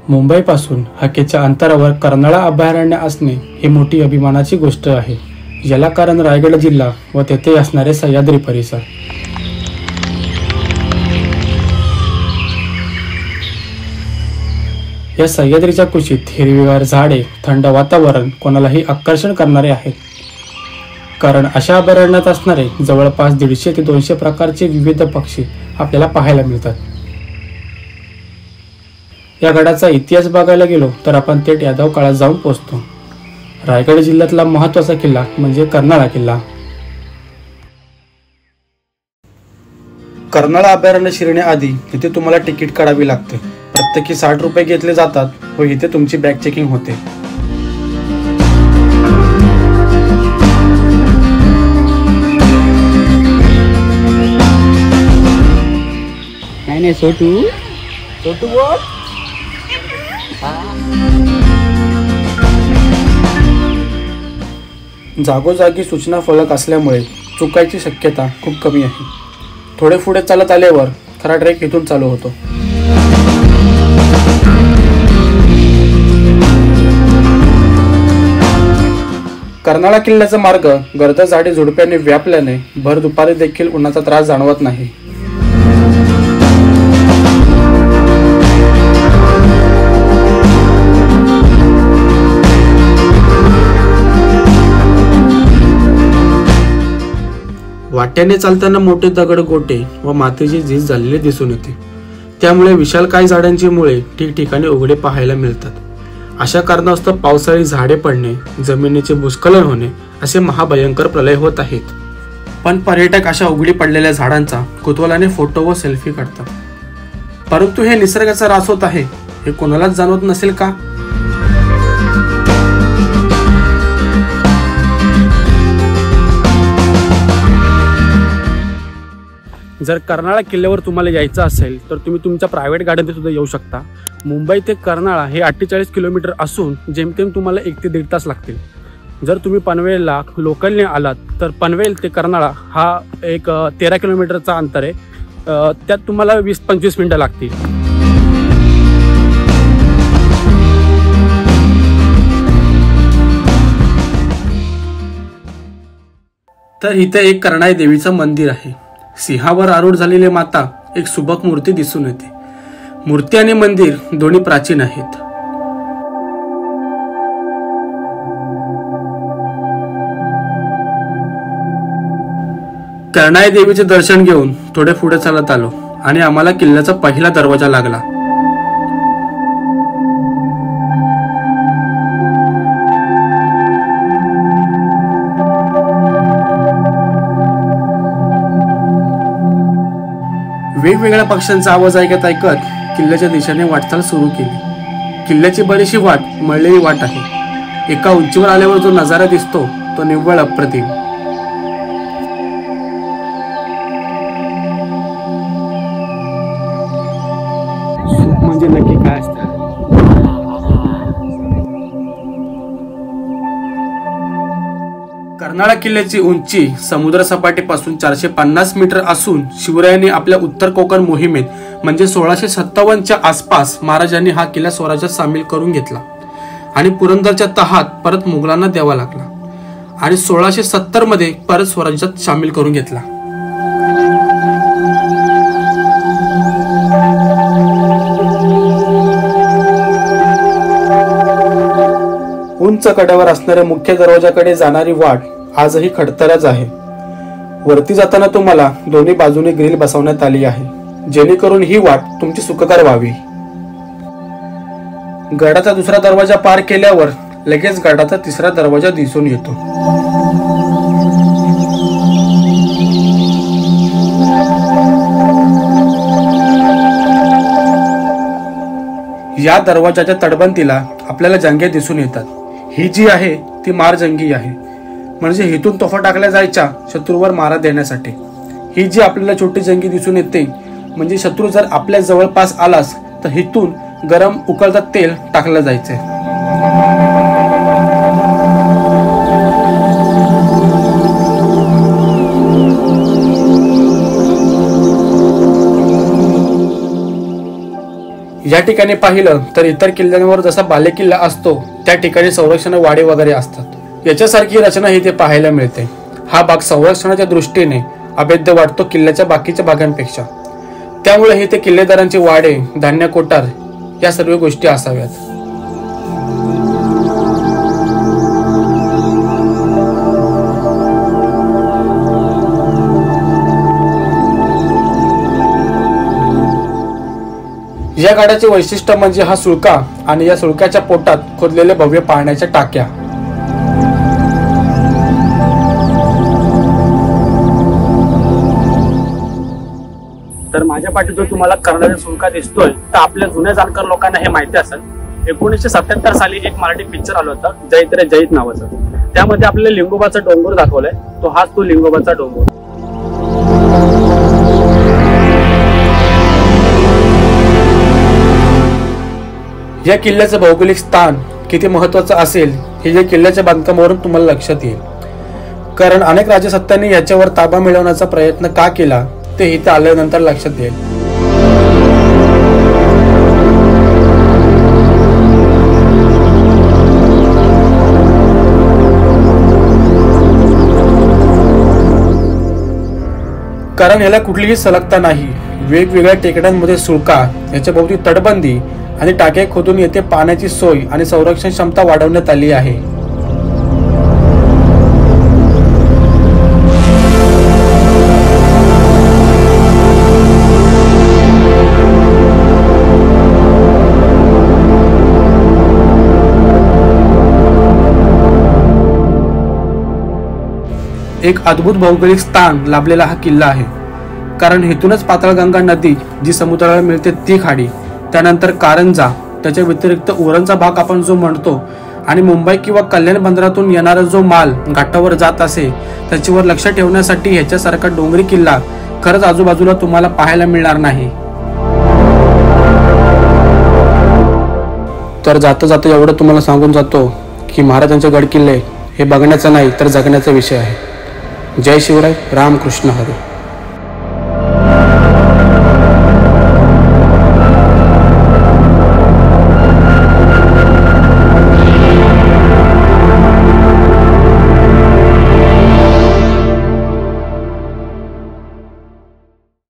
मुंबईपासून हाकेच्या अंतरावर कर्नाळा अभयारण्य असणे ही मोठी अभिमानाची गोष्ट आहे. याला कारण रायगड जिल्हा व तेथे असणारे सह्याद्री परिसर. या सह्याद्रीच्या कुशीत हिरवीगार झाडे, थंड वातावरण कोणालाही आकर्षण करणारे आहेत. कारण अशा अभयारण्यात असणारे जवळपास 150 ते 200 प्रकारचे विविध पक्षी आपल्याला पाहायला मिळतात. या गडाचा इतिहास बघायला गेलो तर आपण थेट यादव काळात जाऊन पोहोचतो. रायगड जिल्ह्यातला महत्त्वाचा किल्ला म्हणजे कर्नाळा किल्ला. कर्नाळा अभयारण्य शिरण्याआधी इथे तुम्हाला तिकीट काढावी लागते. प्रत्येकी 60 रुपये घेतले जातात व इथे तुमची बॅग चेकिंग होते. जागोजागी सूचना फलक असल्यामुळे चुकायची शक्यता खूप कमी आहे. थोडे पुढे चालत आल्यावर खरा ट्रेक इथून चालू होतो. कर्नाळा किल्ल्याचा मार्ग गर्द झाडी झुडप्याने व्यापल्याने भर दुपारी देखील उन्हाचा त्रास जाणवत नाही. वाट्याने चालताना मोठे दगड, गोटे व मातीची झीज झालेली दिसून येते. त्यामुळे विशालकाय झाडांची मुळे ठिकठिकाणी उघडे पाहायला मिळतात. अशा कारणास्तव पावसाळी झाडे पडणे, जमिनीचे भूस्खलन होणे असे महाभयंकर प्रलय होत आहेत. पण पर्यटक अशा उघडी पडलेल्या झाडांचा कुतूहलाने फोटो व सेल्फी काढतात. परंतु हे निसर्गाचा रास होत आहे हे कोणालाच जाणवत नसेल का? जर कर्नाळा किल्ल्यावर तुम्हाला यायचं असेल तर तुम्ही तुमच्या प्रायव्हेट गाड्याने सुद्धा येऊ शकता. मुंबई ते कर्नाळा हे 48 किलोमीटर असून जेमतेम तुम्हाला 1 ते 1.5 तास लागतील. जर तुम्ही पनवेलला लोकलने आलात तर पनवेल ते कर्नाळा हा एक 13 किलोमीटरचा अंतर आहे. त्यात तुम्हाला 20-25 मिनिटं लागतील. तर इथे एक कर्णाई देवीचं मंदिर आहे. सिंहावर आरूढ झालेली माता एक सुबक मूर्ती दिसून येते. मूर्ती आणि मंदिर दोन्ही प्राचीन आहेत. कर्णाई देवीचे दर्शन घेऊन थोडे पुढे चालत आलो आणि आम्हाला किल्ल्याचा पहिला दरवाजा लागला. वेगवेगळ्या पक्ष्यांचा आवाज ऐकत ऐकत किल्ल्याच्या दिशेने वाटचाल सुरू केली. किल्ल्याची बरीचशी वाट मळलेली वाट आहे. एका उंचीवर आल्यावर जो नजारा दिसतो तो निव्वळ अप्रतिम. म्हणजे नक्की काय असतं? कर्नाळा किल्ल्याची उंची समुद्र सपाटीपासून 450 मीटर असून शिवरायांनी आपल्या उत्तर कोकण मोहिमेत म्हणजे 1657च्या आसपास महाराजांनी हा किल्ला स्वराज्यात सामील करून घेतला आणि पुरंदरच्या तहात परत मुघलांना द्यावा लागला आणि 1670 मध्ये परत स्वराज्यात सामील करून घेतला. उंच कड्यावर असणाऱ्या मुख्य दरवाजाकडे जाणारी वाट आजही खडतरच आहे. वरती जाताना तुम्हाला दोन्ही बाजूने ग्रिल बसवण्यात आली आहे जेणेकरून ही वाट तुमची सुखकर व्हावी. गडाचा दुसरा दरवाजा पार केल्यावर लगेच गडाचा तिसरा दरवाजा दिसून येतो. या दरवाजाच्या तटबंदीला आपल्याला जंगे दिसून येतात. ही जी आहे ती मारजंगी आहे, म्हणजे हिथून तोफा टाकल्या जायच्या शत्रूवर मारा देण्यासाठी. ही जी आपल्याला छोटी जंगी दिसून येते म्हणजे शत्रू जर आपल्या जवळपास आलास तर हिथून गरम उकळता तेल टाकलं जायचे. या ठिकाणी पाहिलं तर इतर किल्ल्यांवर जसा बालेकिल्ला असतो त्या ठिकाणी संरक्षण वाडे वगैरे असतात। याच्यासारखी रचना इथे पाहायला मिळते। हा भाग संरक्षणाच्या दृष्टीने अभेद्य वाटतो किल्ल्याच्या बाकीच्या भागांपेक्षा। त्यामुळे इथे किल्लेदारांचे वाडे, धान्य कोठार या सर्व गोष्टी असाव्यात। या गडाचे वैशिष्ट्य म्हणजे हा सुळका आणि या सुळक्याच्या पोटात खोदलेले भव्य पाण्याच्या टाक्या। तर माझ्या पाठीतून तुम्हाला कर्नाटक सुळका दिसतोय, तर आपल्या जुन्या जाणकार लोकांना हे माहिती असेल 1977 साली एक मराठी पिक्चर आला होता जैत रे जैत नावाचा। त्यामध्ये आपल्याला लिंगोबाचा डोंगर दाखवलाय, तो हाच तो लिंगोबाचा डोंगर। या किल्ल्याचं भौगोलिक स्थान किती महत्वाचं असेल हे या किल्ल्याच्या बांधकामावरून तुम्हाला लक्षात येईल। कारण अनेक राजसत्तांनी याच्यावर ताबा मिळवण्याचा प्रयत्न का केला ते इथे आल्यानंतर लक्षात येईल। कारण याला कुठलीही सलगता नाही। वेगवेगळ्या टेकड्यांमध्ये सुळका, याच्या भोवती तटबंदी आणि टाके खोदून येथे पाण्याची सोय आणि संरक्षण क्षमता वाढवण्यात आली आहे। एक अद्भुत भौगोलिक स्थान लाभलेला हा किल्ला आहे। कारण हेतूनच पाताळगंगा नदी जी समुद्राला मिळते ती खाडी, त्यानंतर कारंजा, त्याच्या व्यतिरिक्त उरणचा भाग आपण जो म्हणतो, आणि मुंबई किंवा कल्याण बंदरातून येणारा जो माल घाटावर जात असे त्याच्यावर लक्ष ठेवण्यासाठी ह्याच्यासारखा डोंगरी किल्ला खरंच आजूबाजूला तुम्हाला पाहायला मिळणार नाही। तर जाता जाता एवढं तुम्हाला सांगून जातो की महाराजांचे गड किल्ले हे बघण्याचा नाही तर जगण्याचा विषय आहे। जय शिवराय, रामकृष्ण हरी।